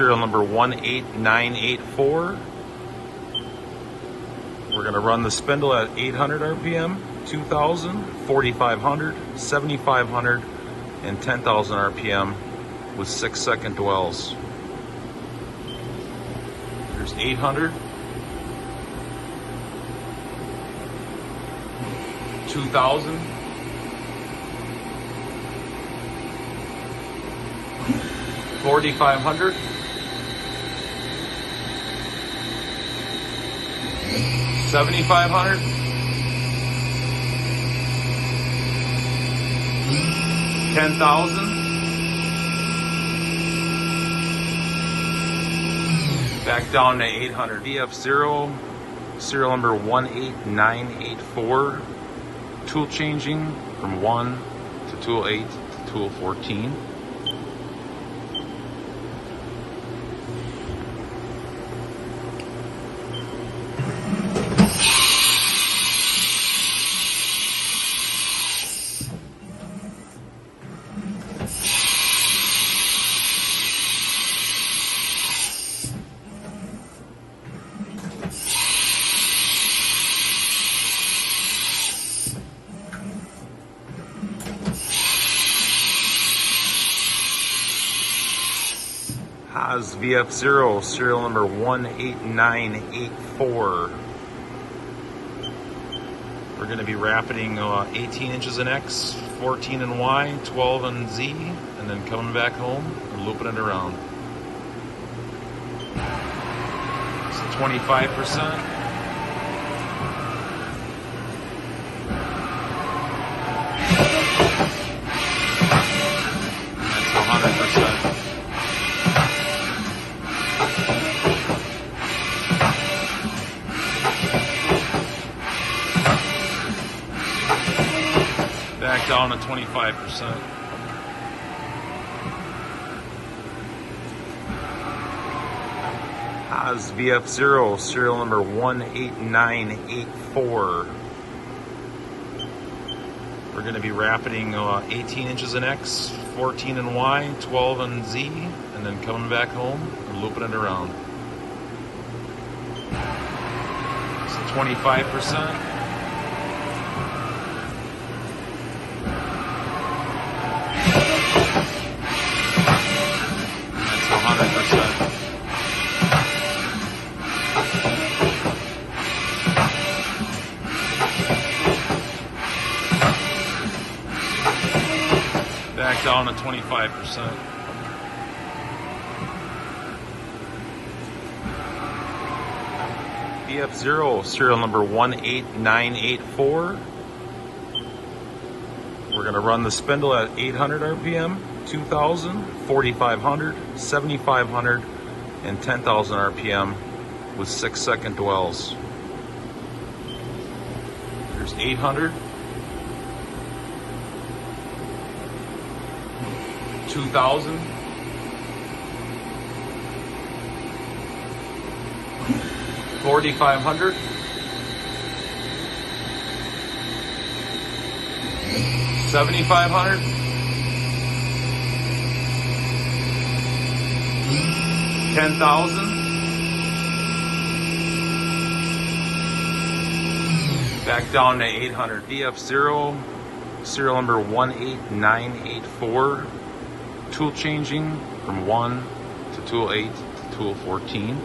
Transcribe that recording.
serial number 18984. We're going to run the spindle at 800 RPM, 2000, 4500, 7500, and 10,000 RPM with 6-second dwells. There's 800, 2000, 4500, 7500, 10,000, back down to 800. VF-0, serial number 18984. Tool changing from 1 to tool 8 to tool 14. Haas VF-0, serial number 18984. We're going to be rapiding 18 inches in X, 14 in Y, 12 in Z, and then coming back home and looping it around. So 25%. That's 100%. Back down to 25%. Haas VF-0, serial number 18984. We're going to be rapiding 18 inches in X, 14 in Y, 12 in Z, and then coming back home and looping it around. So 25%. Back down to 25%. VF-0, serial number 18984. We're going to run the spindle at 800 RPM, 2000, 4500, 7500, and 10,000 RPM with 6-second dwells. There's 800, 2000, 4500, 7500, 10,000, back down to 800. VF-0, serial number 18984. Tool changing from 1 to tool 8 to tool 14.